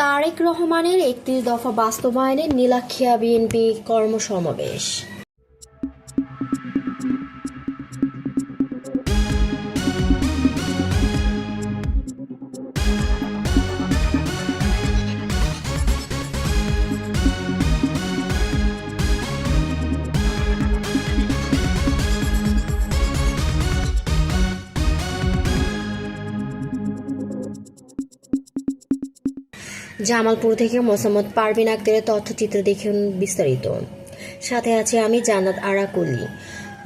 তারেক রহমানের ৩১ দফা বাস্তবায়নে নীলাক্ষিয়া বিএনপি কর্মসমাবেশ। জামালপুর থেকে মোসাম্মদ পারভিন আক্তারের তথ্যচিত্র দেখুন বিস্তারিত। সাথে আছে আমি জান্নাত আরা কুলি।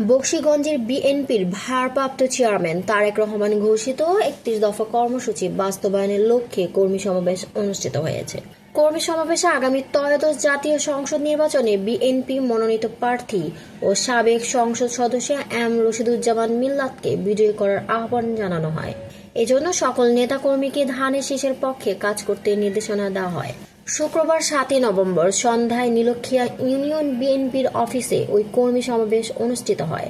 বকশীগঞ্জের বিএনপির ভারপ্রাপ্ত চেয়ারম্যান তারেক রহমান ঘোষিত ৩১ দফা কর্মসূচি বাস্তবায়নের লক্ষ্যে কর্মী সমাবেশ অনুষ্ঠিত হয়েছে। কর্মী সমাবেশে আগামী ত্রয়োদশ জাতীয় সংসদ নির্বাচনে বিএনপি মনোনীত প্রার্থী ও সাবেক সংসদ সদস্য এম রশিদুজ্জামান মিল্লাতকে বিজয়ী করার আহ্বান জানানো হয়। এজন্য সকল নেতাকর্মীকে ধানের শীষের পক্ষে কাজ করতে নির্দেশনা দেওয়া হয়। শুক্রবার ৭ নভেম্বর সন্ধ্যায় নীলক্ষিয়া ইউনিয়ন বিএনপির অফিসে ওই কর্মী সমাবেশ অনুষ্ঠিত হয়।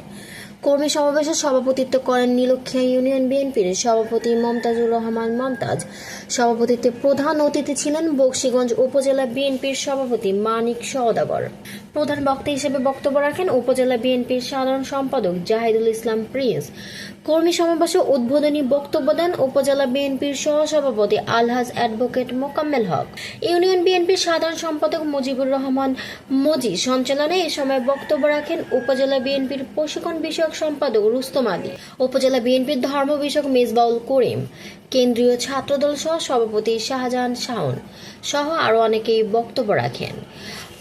কর্মী সমাবেশে সভাপতিত্ব করেন নীলক্ষিয়া ইউনিয়ন বিএনপির সভাপতি মমতাজুর রহমান মমতাজ। সভাপতিত্বে প্রধান অতিথি ছিলেন বকশীগঞ্জ উপজেলা বিএনপির সভাপতি মানিক সওদাগর। প্রধান বক্তা হিসেবে বক্তব্য রাখেন উপজেলা বিএনপির সাধারণ সম্পাদক জাহিদুল ইসলাম প্রিন্স। কর্মী সমাবেশে উদ্বোধনী বক্তব্য দেন উপজেলা বিএনপির সহসভাপতি আলহাজ অ্যাডভোকেট মোকাম্মেল হক। ইউনিয়ন বিএনপির সাধারণ সম্পাদক মুজিবুর রহমান মজি সঞ্চালনায় এ সময় বক্তব্য রাখেন উপজেলা বিএনপির প্রশিক্ষণ বিষয়ক সম্পাদক রুস্তম আলী, উপজেলা বিএনপির ধর্ম বিষয়ক মেজবাউল করিম, কেন্দ্রীয় ছাত্রদল সহ সভাপতি শাহজাহান শাওন সহ আরও অনেকেই বক্তব্য রাখেন।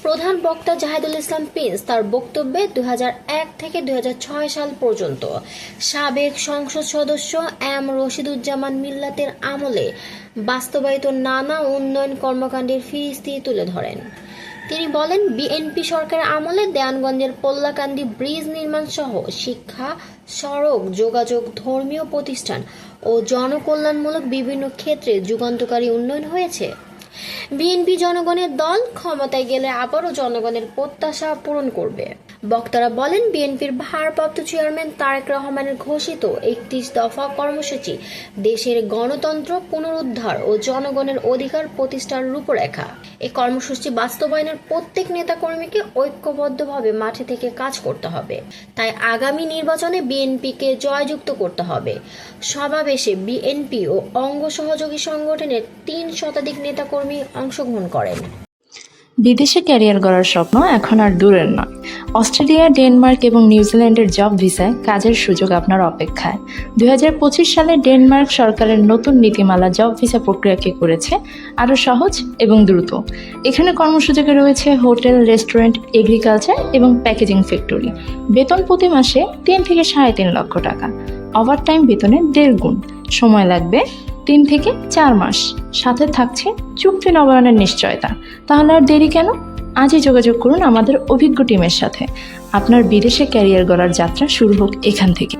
প্রধান বক্তা জাহিদুল ইসলাম প্রিন্স তার বক্তব্যে ২০০১ থেকে ২০০৬ সাল পর্যন্ত সাবেক সংসদ সদস্য এম রশিদুজ্জামান মিল্লাতের আমলে বাস্তবায়িত নানা উন্নয়ন কর্মকাণ্ডের ফিরিস্তি তুলে ধরেন। তিনি বলেন, বিএনপি সরকারের আমলে দেওয়ানগঞ্জের পোল্লাকান্দি ব্রিজ নির্মাণ সহ শিক্ষা, সড়ক, যোগাযোগ, ধর্মীয় প্রতিষ্ঠান ও জনকল্যাণমূলক বিভিন্ন ক্ষেত্রে যুগান্তকারী উন্নয়ন হয়েছে। বিএনপি জনগণের দল, ক্ষমতায় গেলে আবারও জনগণের প্রত্যাশা পূরণ করবে। বক্তারা বলেন, বিএনপির ভারপ্রাপ্ত চেয়ারম্যান তারেক রহমানের ঘোষিত ৩১ দফা কর্মসূচি দেশের গণতন্ত্র পুনরুদ্ধার ও জনগণের অধিকার প্রতিষ্ঠার রূপরেখা। এই কর্মসূচি বাস্তবায়নের প্রত্যেক নেতাকর্মীকে ঐক্যবদ্ধভাবে মাঠে থেকে কাজ করতে হবে। তাই আগামী নির্বাচনে বিএনপিকে জয়যুক্ত করতে হবে। সমাবেশে বিএনপি ও অঙ্গ সহযোগী সংগঠনের ৩ শতাধিক নেতাকর্মী অংশগ্রহণ করেন। বিদেশে ক্যারিয়ার গড়ার স্বপ্ন এখন আর দূরের নয়। অস্ট্রেলিয়া, ডেনমার্ক এবং নিউজিল্যান্ডের জব ভিসায় কাজের সুযোগ আপনার অপেক্ষায়। ২০২৫ সালে ডেনমার্ক সরকারের নতুন নীতিমালা জব ভিসা প্রক্রিয়াকে করেছে আরও সহজ এবং দ্রুত। এখানে কর্মসূচিতে রয়েছে হোটেল, রেস্টুরেন্ট, এগ্রিকালচার এবং প্যাকেজিং ফ্যাক্টরি। বেতন প্রতি মাসে ৩ থেকে ৩.৫ লক্ষ টাকা। ওভারটাইম বেতনের ১.৫ গুণ। সময় লাগবে ৩ থেকে ৪ মাস। সাথে থাকছে চুক্তি নবায়নের নিশ্চয়তা। তাহলে আর দেরি কেন? আজই যোগাযোগ করুন আমাদের অভিজ্ঞ টিমের সাথে। আপনার বিদেশে ক্যারিয়ার গড়ার যাত্রা শুরু হোক এখান থেকে।